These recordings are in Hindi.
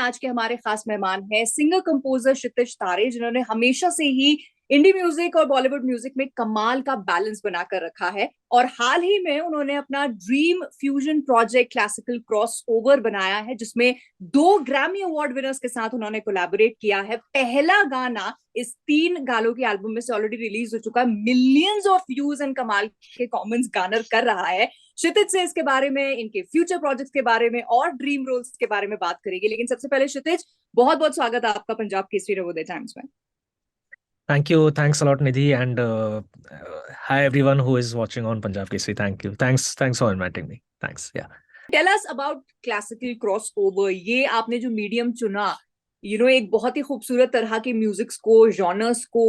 आज के हमारे खास मेहमान हैं सिंगर कंपोजर क्षितिज तारे, जिन्होंने हमेशा से ही इंडी म्यूजिक और बॉलीवुड म्यूजिक में कमाल का बैलेंस बनाकर रखा है। और हाल ही में उन्होंने अपना dream fusion project classical cross over बनाया है, जिसमें 2 ग्रैमी अवार्ड विनर्स के साथ उन्होंने कोलैबोरेट किया है। पहला गाना इस 3 गानों के एल्बम में से ऑलरेडी रिलीज हो चुका है, मिलियंस ऑफ व्यूज एंड कमाल के कमेंट्स गार्नर कर रहा है। क्षितिज से इसके बारे में, इनके फ्यूचर प्रोजेक्ट्स के बारे में और ड्रीम रोल्स के बारे में बात करेंगे। लेकिन सबसे पहले क्षितिज, बहुत बहुत स्वागत है आपका पंजाब केसरी नवोदय टाइम्स में। Thank you. Thanks a lot, Nidhi. And hi, everyone who is watching on Punjab Kesari. Thank you. Thanks for inviting me. Thanks. Yeah. Tell us about classical crossover. ये आपने जो मीडियम चुना, एक बहुत ही खूबसूरत तरह के म्यूजिक्स को, जॉनर्स को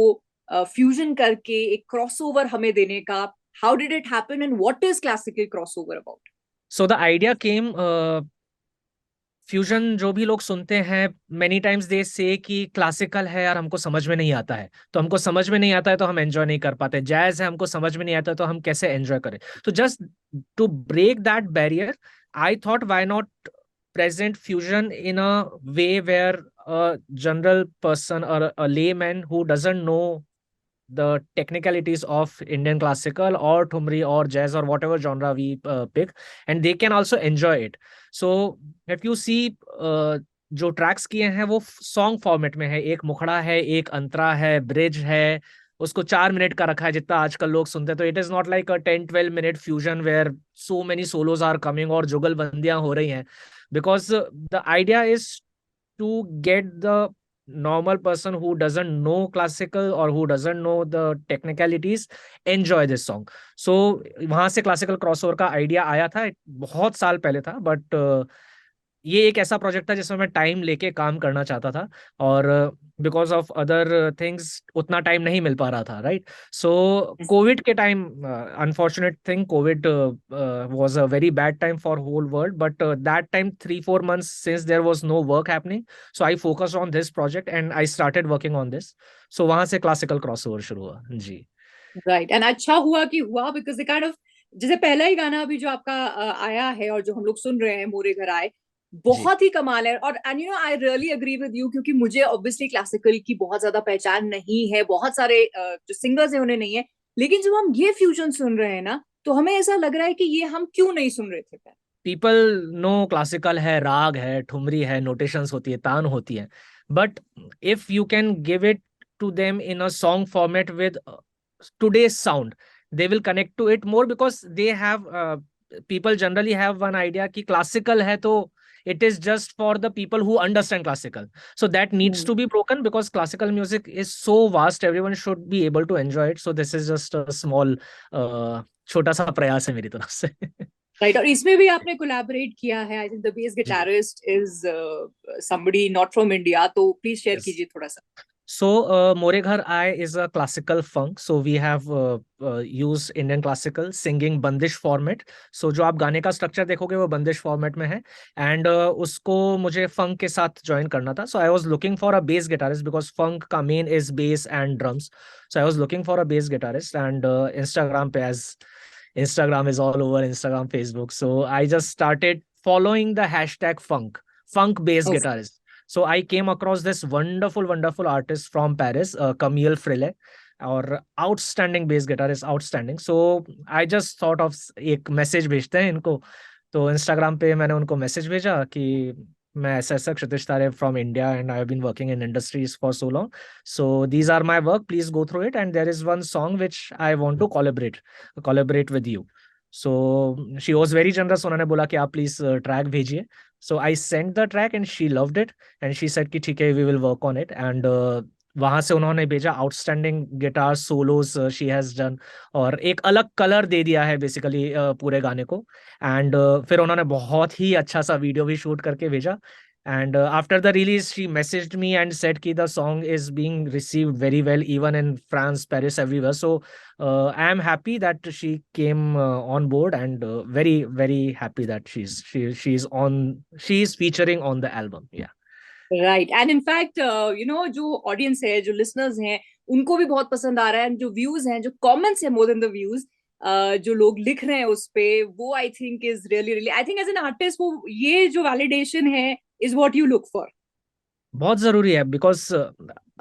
फ्यूजन करके एक क्रॉसओवर हमें देने का, how did it happen and what is classical crossover about? So the idea came, fusion जो भी लोग सुनते हैं, मेनी टाइम्स दे से कि क्लासिकल है यार, हमको समझ में नहीं आता है। तो हमको समझ में नहीं आता है तो हम एंजॉय नहीं कर पाते। जैज है, हमको समझ में नहीं आता है तो हम कैसे एंजॉय करें? तो just to break that barrier, I thought why not present fusion in a way where a general person or a layman who doesn't know the technicalities of Indian classical or thumri or jazz or whatever genre we pick, and they can also enjoy it. So if you see, जो ट्रैक्स किए हैं वो सॉन्ग फॉर्मेट में है। एक मुखड़ा है, एक अंतरा है, ब्रिज है, उसको 4 मिनट का रखा है जितना आजकल लोग सुनते हैं। तो it is not like a 10-12 minute fusion where so many solos are coming और जुगलबंदियां हो रही हैं, because the idea is to get the normal person who doesn't know classical or who doesn't know the technicalities enjoy this song. So वहां से क्लासिकल क्रॉसओवर का आइडिया आया था, बहुत साल पहले था, बट ये एक ऐसा प्रोजेक्ट था जिसमें मैं टाइम लेके काम करना चाहता था, और बिकॉज ऑफ अदर थिंग्स उतना टाइम नहीं मिल पा रहा था, राइट? सो कोविड के time, unfortunate thing, Covid was a very bad time for whole world, but that time 3-4 months since there was no work happening, so I focused on this project and I started working on this. So वहां से क्लासिकल क्रॉसओवर शुरू हुआ जी। राइट, एंड अच्छा हुआ कि हुआ, बिकॉज काइंड ऑफ जैसे पहला ही गाना अभी जो आपका आया है और जो हम लोग सुन रहे हैं, मोरे घर आए, जी बहुत ही कमाल है। और and I really agree with you, क्योंकि मुझे ऑब्वियसली क्लासिकल की बहुत ज्यादा पहचान नहीं है, बहुत सारे जो सिंगर्स हैं उन्हें नहीं है। लेकिन जब हम ये फ्यूजन सुन रहे हैं ना, तो हमें ऐसा लग रहा है कि ये हम क्यों नहीं सुन रहे थे पहले। पीपल नो क्लासिकल है, राग है, ठुमरी है, नोटेशंस होती है, तान होती है, but if you can give it to them in a song format with today's sound, they will connect to it more, because they have people generally have one idea कि classical है तो it is just for the people who understand classical. So that needs to be broken, because classical music is so vast, everyone should be able to enjoy it. So this is just a small छोटा सा प्रयास है मेरी तरफ से। राइट, और इसमें भी आपने कोलैबोरेट किया है। आई थिंक द बेस जी guitarist is somebody not from India, तो प्लीज शेयर yes. कीजिए थोड़ा सा। So, Moreghar Aaye is a classical funk. So we have used Indian classical singing बंदिश format. So जो आप गाने का स्ट्रक्चर देखोगे वो बंदिश फॉर्मेट में है, एंड उसको मुझे फंक के साथ ज्वाइन करना था. So I was looking for a bass guitarist, because funk का main is bass and drums. So I was looking for a bass guitarist, and Instagram पे, as Instagram is all over, Instagram, Facebook. So I just started following the hashtag funk bass guitarist. So I came across this wonderful artist from Paris, Camille Frille, और outstanding bass guitarist, outstanding. So I just thought of एक मैसेज भेजते हैं इनको. तो इंस्टाग्राम पे मैंने उनको मैसेज भेजा कि मैं ऐसा ऐसा Kshitij Tare from India and I have been working in industries for so long, so these are my work, please go through it, and there is one song which I want to collaborate with you. So she was very generous, उन्होंने बोला कि आप प्लीज ट्रैक भेजिए. So I sent the track and she loved it, and she said कि ठीक है, we will work on it. And वहां से उन्होंने भेजा outstanding guitar swallows she has done, और एक अलग कलर दे दिया है बेसिकली पूरे गाने को. एंड फिर उन्होंने बहुत ही अच्छा सा वीडियो भी शूट करके भेजा. And after the release she messaged me and said कि the song is being received very well even in France, Paris, everywhere. So I am happy that she came on board, and very happy that she is featuring on the album. Yeah. Right, and in fact जो ऑडियंस है, जो लिसनर्स हैं, उनको भी बहुत पसंद आ रहा है। जो व्यूज हैं, जो कमेंट्स हैं, मोर देन द व्यूज, जो लोग लिख रहे हैं उस पे, वो I think is really really, I think as an artist वो ये जो वैलिडेशन है is what you look for. बहुत जरूरी है, बिकॉज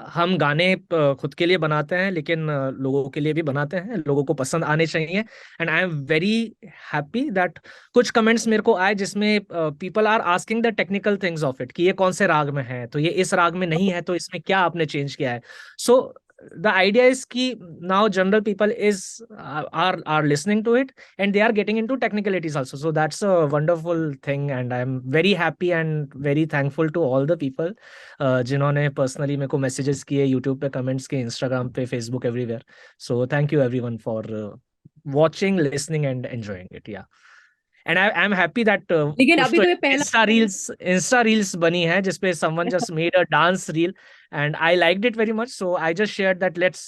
हम गाने खुद के लिए बनाते हैं, लेकिन लोगों के लिए भी बनाते हैं, लोगों को पसंद आने चाहिए। And I am very happy that कुछ कमेंट्स मेरे को आए जिसमें people are asking the technical things of it, कि ये कौन से राग में है, तो ये इस राग में नहीं है, तो इसमें क्या आपने चेंज किया है। सो द आइडिया इज कि now general people is are listening to it, and they are getting into technicalities also. So that's a wonderful thing, and I'm very happy and very thankful to all the people जिन्होंने पर्सनली मेरे को मैसेजेस किए, यूट्यूब पे कमेंट्स किए, इंस्टाग्राम पे, Facebook, everywhere. So thank you everyone for watching, listening and enjoying it, yeah. And I'm happy that लेकिन कुछ अभी तो तो ये पहला इंस्टा रील्स बनी है जिसपे someone just made a dance reel, and I liked it very much, so I just shared that let's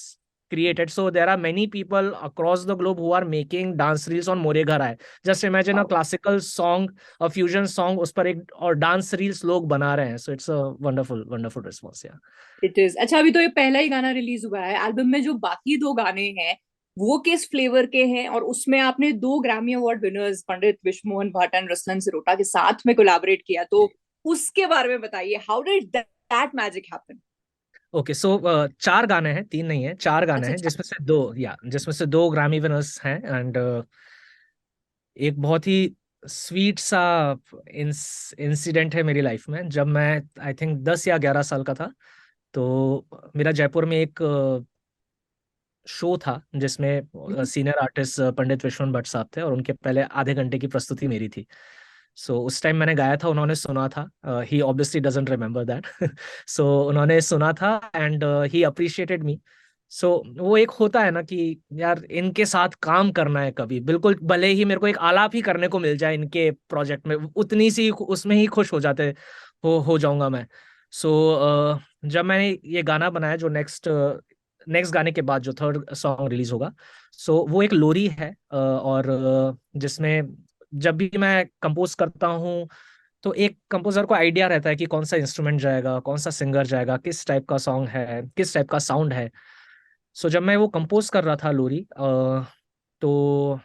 create it. So there are many people across the globe who are making dance reels on मोरे घर आए. Just imagine a classical song, a fusion song, उस पर एक और dance reels लोग बना रहे हैं. So it's a wonderful wonderful response, yeah. It is. अच्छा, अभी तो ये पहला ही गाना रिलीज हुआ है। एल्बम में जो बाकी दो गाने हैं वो किस फ्लेवर के हैं? और उसमें आपने दो ग्रैमी अवार्ड विनर्स पंडित विश्व मोहन भट्ट एंड रसलन सिरोटा के साथ में कोलैबोरेट किया, तो उसके बारे में बताइए, how did that magic happen? Okay, so चार गाने हैं, तीन नहीं है, चार गाने अच्छा हैं, अच्छा। जिसमें से दो ग्रैमी विनर्स हैं। एंड एक बहुत ही स्वीट सा इंसिडेंट है मेरी लाइफ में। जब मैं आई थिंक 10 या 11 साल का था, तो मेरा जयपुर में एक शो था जिसमें सीनियर आर्टिस्ट पंडित विश्वन भट्ट साहब थे, और उनके पहले आधे घंटे की प्रस्तुति मेरी थी। सो उस टाइम मैंने गाया था, उन्होंने सुना था, ही ऑब्वियसली डजंट रिमेम्बर दैट। सो उन्होंने सुना था एंड ही अप्रिशिएटेड मी। सो वो एक होता है ना कि यार इनके साथ काम करना है कभी, बिल्कुल भले ही मेरे को एक आलाप ही करने को मिल जाए इनके प्रोजेक्ट में, उतनी सी उसमें ही खुश हो जाते हो जाऊंगा मैं। सो जब मैंने ये गाना बनाया, जो नेक्स्ट गाने के बाद जो थर्ड सॉन्ग रिलीज होगा, सो वो एक लोरी है, और जिसमें जब भी मैं कंपोज करता हूँ, तो एक कंपोजर को आइडिया रहता है कि कौन सा इंस्ट्रूमेंट जाएगा, कौन सा सिंगर जाएगा, किस टाइप का सॉन्ग है, किस टाइप का साउंड है। सो जब मैं वो कंपोज कर रहा था लोरी, तो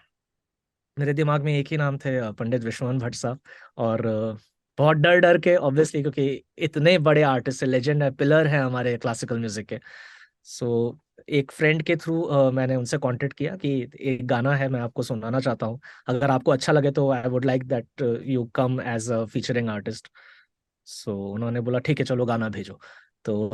मेरे दिमाग में एक ही नाम थे, पंडित विश्वनाथ भट्ट साहब। और बहुत डर डर के, ऑब्वियसली, क्योंकि इतने बड़े आर्टिस्ट है, लेजेंड है, पिलर है हमारे क्लासिकल म्यूजिक के। सो एक फ्रेंड के थ्रू मैंने उनसे कांटेक्ट किया कि एक गाना है, मैं आपको सुनाना चाहता हूँ, अगर आपको अच्छा लगे तो I would like that you come as a featuring artist. So उन्होंने बोला ठीक है, चलो गाना भेजो। तो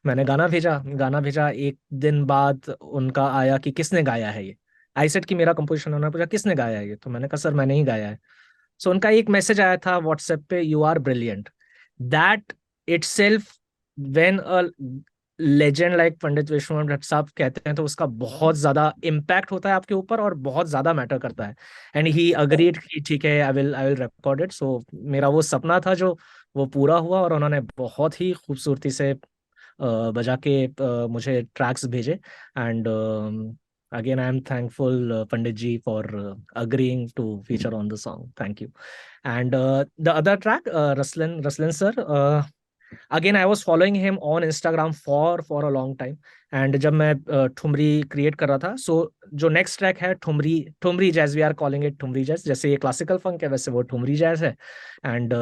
मैंने गाना भेजा। एक दिन बाद उनका आया कि किसने गाया है ये। आई सेड कि मेरा कंपोजिशन। उन्होंने पूछा किसने गाया है ये, तो मैंने कहा सर मैंने ही गाया है। सो उनका एक मैसेज आया था व्हाट्सएप पे, you are brilliant. That itself, when a legend like Pandit Vishwanath Bhatt साहब कहते हैं, तो उसका बहुत ज्यादा इम्पैक्ट होता है आपके ऊपर और बहुत ज्यादा मैटर करता है। एंड ही अग्रीड कि ठीक है, आई विल रिकॉर्ड इट। सो मेरा वो सपना था जो वो पूरा हुआ, और उन्होंने बहुत ही खूबसूरती से बजा के मुझे ट्रैक्स भेजे। And again I am thankful, Pandit ji, for agreeing to feature on the song. Thank you. And the other track, Raslan sir, again I was following him on Instagram for a long time. And जब मैं ठुमरी क्रिएट कर रहा था, सो जो नेक्स्ट ट्रैक है thumri, thumri jazz, we are calling it thumri jazz, जैसे ये क्लासिकल फंक है वैसे वो ठुमरी जैज है। एंड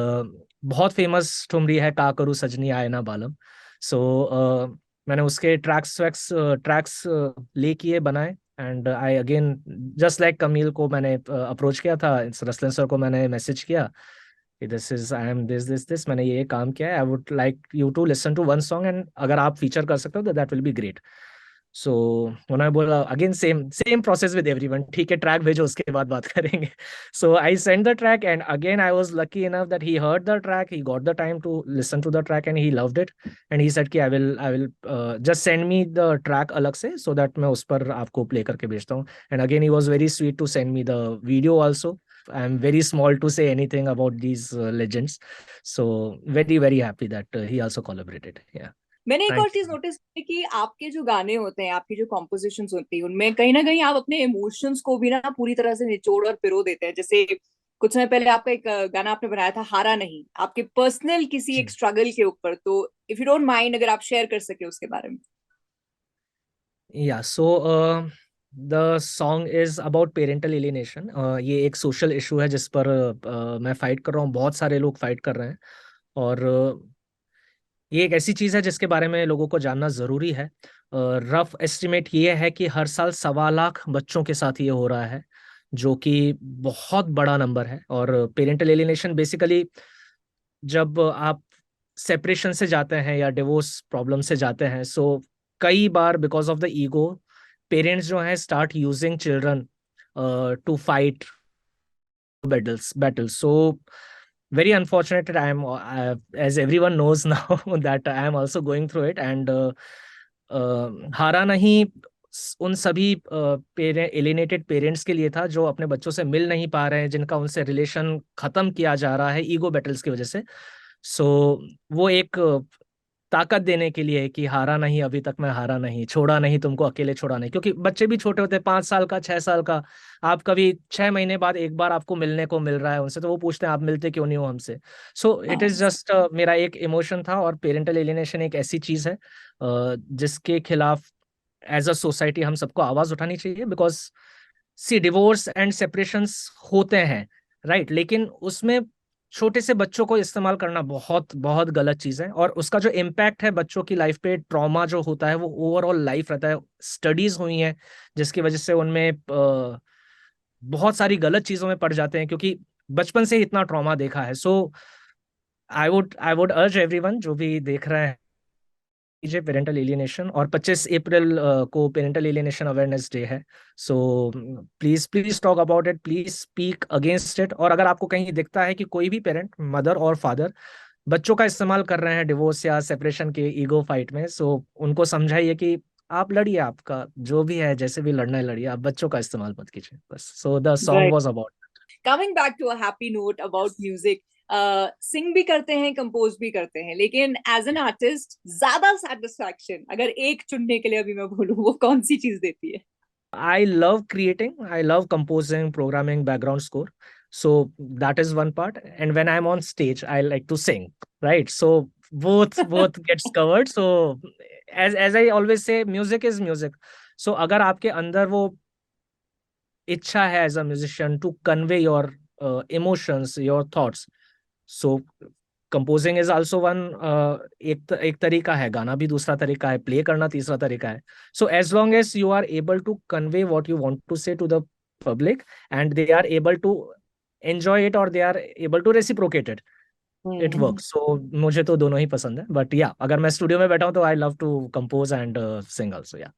बहुत फेमस ठुमरी है, का करू सजनी आए ना बालम। सो मैंने उसके ट्रैक्स ले किए, बनाए। And I again, just like Kamil को मैंने अप्रोच किया था, रसलन सर को मैंने मैसेज किया, this is I am this मैंने ये काम किया है, I would like you to listen to one song, and अगर आप फीचर कर सकते हो तो that will be great. So उन्होंने बोला again same same process with everyone, ठीक है ट्रैक भेजो उसके बाद बात करेंगे। So I send the track, and again I was lucky enough that he heard the track, he got the time to listen to the track and he loved it. And he said कि I will just send me the track अलग से, सो दैट मैं उस पर आपको प्ले करके भेजता हूँ। And again he was very sweet to send me the video also. I am very small to say anything about these legends. So very, very happy that he also collaborated. Yeah. मैंने एक और Thank चीज you. नोटिस की कि आपके जो गाने होते हैं, आपकी जो कॉम्पोजिशंस होती है, उनमें कहीं ना कहीं आप अपने इमोशंस को भी ना पूरी तरह से निचोड़ और पिरो देते हैं। जैसे कुछ समय पहले आपका एक गाना आपने बनाया था, हारा नहीं, आपके पर्सनल किसी एक जी। स्ट्रगल के ऊपर। तो इफ यू डोंट माइंड, अगर आप शेयर कर सके उसके बारे में। Yeah, so the song is about parental alienation. ये एक सोशल इशू है जिस पर मैं फाइट कर रहा हूँ, बहुत सारे लोग फाइट कर रहे हैं। और ये एक ऐसी चीज है जिसके बारे में लोगों को जानना जरूरी है। रफ एस्टिमेट ये है कि हर साल 1.25 लाख बच्चों के साथ ये हो रहा है, जो कि बहुत बड़ा नंबर है। और पेरेंटल एलिनेशन बेसिकली जब आप सेपरेशन से जाते हैं या डिवोर्स प्रॉब्लम से जाते हैं, सो कई बार because of the ego parents जो हैं start using children to fight battles. So very unfortunate. As everyone knows now that I am also going through it, and हारा नहीं उन सभी एलिनेटेड पेरेंट्स के लिए था जो अपने बच्चों से मिल नहीं पा रहे हैं, जिनका उनसे रिलेशन खत्म किया जा रहा है ईगो बैटल्स की वजह से। सो वो एक ताकत देने के लिए कि हारा नहीं, अभी तक मैं हारा नहीं, छोड़ा नहीं तुमको, अकेले छोड़ा नहीं। क्योंकि बच्चे भी छोटे होते हैं, 5 साल का, 6 साल का। आप कभी 6 महीने बाद एक बार आपको मिलने को मिल रहा है उनसे, तो वो पूछते हैं आप मिलते क्यों नहीं हो हमसे। सो इट इज जस्ट मेरा एक इमोशन था। और पेरेंटल एलिनेशन एक ऐसी चीज है जिसके खिलाफ एज अ सोसाइटी हम सबको आवाज उठानी चाहिए। Because see divorce and separations होते हैं, राइट, लेकिन उसमें छोटे से बच्चों को इस्तेमाल करना बहुत बहुत गलत चीज है। और उसका जो इम्पैक्ट है बच्चों की लाइफ पे, ट्रॉमा जो होता है वो ओवरऑल लाइफ रहता है। स्टडीज हुई हैं जिसकी वजह से उनमें बहुत सारी गलत चीजों में पड़ जाते हैं, क्योंकि बचपन से ही इतना ट्रॉमा देखा है। सो आई वुड अर्ज एवरीवन जो भी देख रहे हैं कीजिए पेरेंटल एलियनेशन। और 25 अप्रैल को पेरेंटल एलियनेशन अवेयरनेस डे है। So please please talk about it, please speak against it. और अगर आपको कहीं दिखता है कि कोई भी पेरेंट, मदर और फादर, बच्चों का इस्तेमाल कर रहे हैं डिवोर्स या सेपरेशन के ईगो फाइट में, सो उनको समझाइए कि आप लड़िए, आपका जो भी है, जैसे भी लड़ना है लड़िए, आप बच्चों का इस्तेमाल मत कीजिए बस। So the song right. Was about. Coming back to a happy note about music, sing भी करते हैं, कंपोज भी करते हैं, लेकिन एज एन आर्टिस्ट ज्यादा सेटिस्फैक्शन अगर एक चुनने के लिए अभी मैं बोलूं, वो कौन सी चीज देती है? I love creating, I love composing, programming, background score. So that is one part. And when I'm on stage, I like to sing, right? So both gets covered. So as I always say, music is music. So अगर आपके अंदर वो इच्छा है as a musician to convey your emotions, your thoughts, so composing is also one. एक तरीका है, गाना भी दूसरा तरीका है, प्ले करना तीसरा तरीका है। So as long as you are able to convey what you want to say to the public and they are able to enjoy it और they are able to reciprocate it, it work. So मुझे तो दोनों ही पसंद है, बट या अगर मैं स्टूडियो में बैठा हूँ तो I love to compose and sing also. या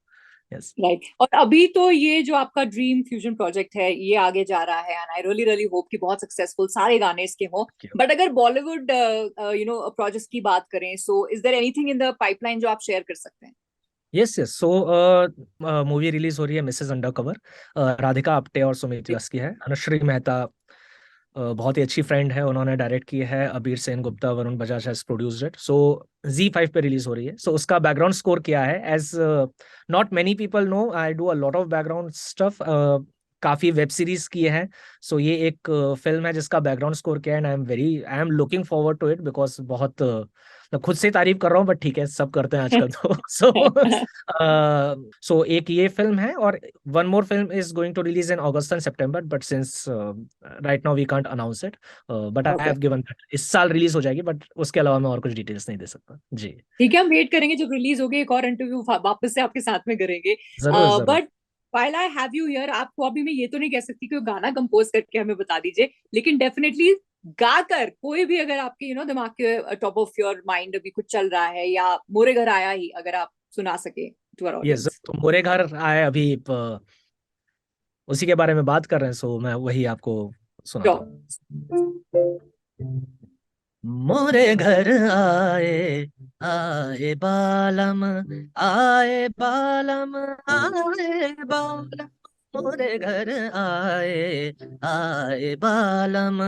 यस। राइट। और अभी तो ये जो आपका ड्रीम फ्यूजन प्रोजेक्ट है ये आगे जा रहा है, and I really really hope कि बहुत सक्सेसफुल सारे गाने इसके हों। बट अगर बॉलीवुड प्रोजेक्ट की बात करें, so is there anything in the pipeline जो आप शेयर कर सकते हैं? Yes yes. So movie release हो रही है मिसेस अंडरकवर। राधिका आप्टे और सुमित व्यास की है। अनुश्री मेहता बहुत ही अच्छी फ्रेंड है, उन्होंने डायरेक्ट की है। अबीर Sen Gupta, Varun Bajaj has produced it. So Z5 पे रिलीज हो रही है। सो उसका बैकग्राउंड स्कोर किया है, as not many people know, I do a lot of background stuff. काफी वेब सीरीज की है। सो ये एक फिल्म है जिसका बैकग्राउंड स्कोर किया है, and I am looking forward to it. Because बहुत मैं खुद से तारीफ कर रहा हूँ, बट ठीक है, सब करते हैं आजकल तो। सो एक ये फिल्म है, और one more film is going to release in August and September, but since right now we can't announce it, but I okay, have given that इस साल रिलीज हो जाएगी। बट उसके अलावा मैं और कुछ डिटेल्स नहीं दे सकता जी। ठीक है, हम वेट करेंगे जब रिलीज होगी, एक और इंटरव्यू वापस से आपके साथ में करेंगे। जरूर जरूर। But while I have you here, आपको अभी मैं ये तो नहीं कह सकती कि वो गाना कंपोज करके हमें बता दीजिए, लेकिन डेफिनेटली गाकर कोई भी, अगर आपके दिमाग के टॉप ऑफ योर माइंड अभी कुछ चल रहा है, या मोरे घर आया ही अगर आप सुना सके टू आवर यस, ऑडियंस। तो मोरे घर आए अभी उसी के बारे में बात कर रहे हैं, सो मैं वही आपको सुनाता हूँ। मोरे घर आए, आए बालम, आए बालम, आए बालम, मोरे घर आए, आए बालम,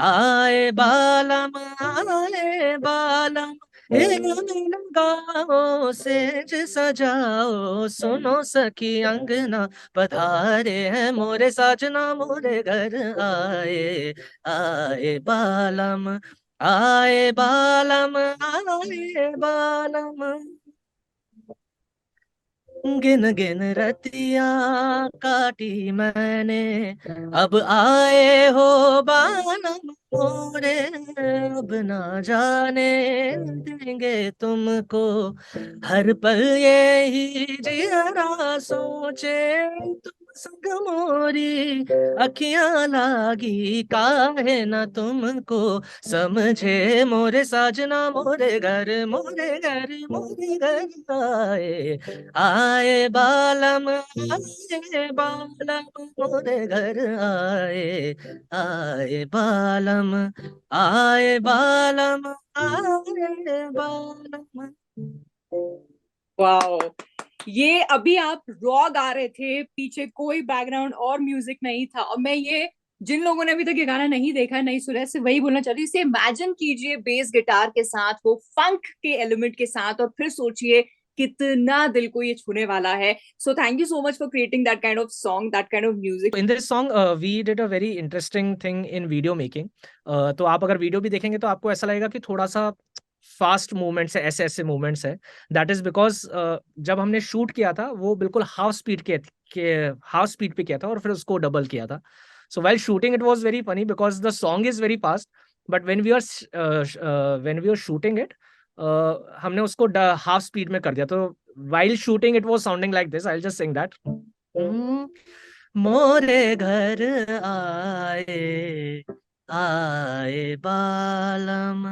आए बालम, आए बालम, मिलन गाओ सेज सजाओ, सुनो सखी अंगना पधारे हैं, मोरे साजना मोरे घर आए, आए बालम, आए बालम, आए बालम। गिन गिन रतिया काटी मैंने, अब आए हो बानम मोरे, अब ना जाने देंगे तुमको हर पल ये ही जियरा सोचे, तुम संग मोरी अखियां लागी काहे ना तुमको समझे, मोरे साजना मोरे घर मोरे घर मोरे घर आए, आए बालम आए बालम मोरे घर आए, आए बालम आए बालम आए बालम। वाओ, ये अभी आप रॉ गा रहे थे, पीछे कोई बैकग्राउंड और म्यूजिक नहीं था, और मैं ये, जिन लोगों ने अभी तक ये गाना नहीं देखा, नहीं सुना, से वही बोलना चाहती हूँ, इसे इमेजिन कीजिए बेस गिटार के साथ, वो फंक के एलिमेंट के साथ, और फिर सोचिए कितना दिल को ये छूने वाला है. So thank you so much for creating that kind of song, that kind of music. In this song, we did a very interesting thing in video making. तो आप अगर वीडियो भी देखेंगे तो आपको ऐसा लगेगा कि थोड़ा सा फास्ट मूवमेंट्स है, ऐसे ऐसे मूवमेंट्स है. दैट इज बिकॉज जब हमने शूट किया था वो बिल्कुल हाफ स्पीड पे किया था और फिर उसको डबल किया था. सो while shooting it was very funny because the song is very fast, but when we were shooting it, हमने उसको हाफ स्पीड में कर दिया. तो while shooting it was sounding like this. I'll just sing that. मोरे घर आए, आए बालम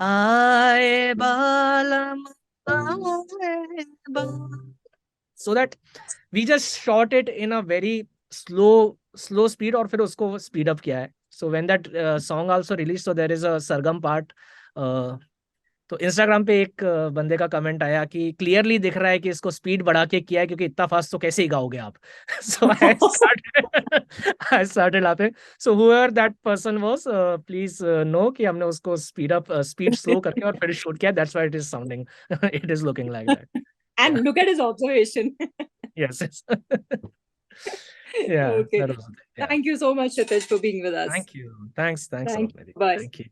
आए बालम आए बालम. So that we just shot it in a very slow speed और फिर उसको speed up किया है. So when that song also released, so there is a Sargam part. तो इंस्टाग्राम पे एक बंदे का कमेंट आया कि क्लियरली दिख रहा है कि इसको स्पीड बढ़ा के किया है, क्योंकि इतना फास्ट तो कैसे ही गाओगे आप. So I started laughing. So whoever that person was, please know कि हमने उसको स्पीड स्लो करके और फिर शूट किया. That's why it is sounding it is looking like that. And look at his observation. Yes, yes. Yeah, Okay. that was it. Yeah. Thank you so much, Shitesh, for being with us. Thank you. Thanks a Thank lot, you. Mary. Bye. Thank you.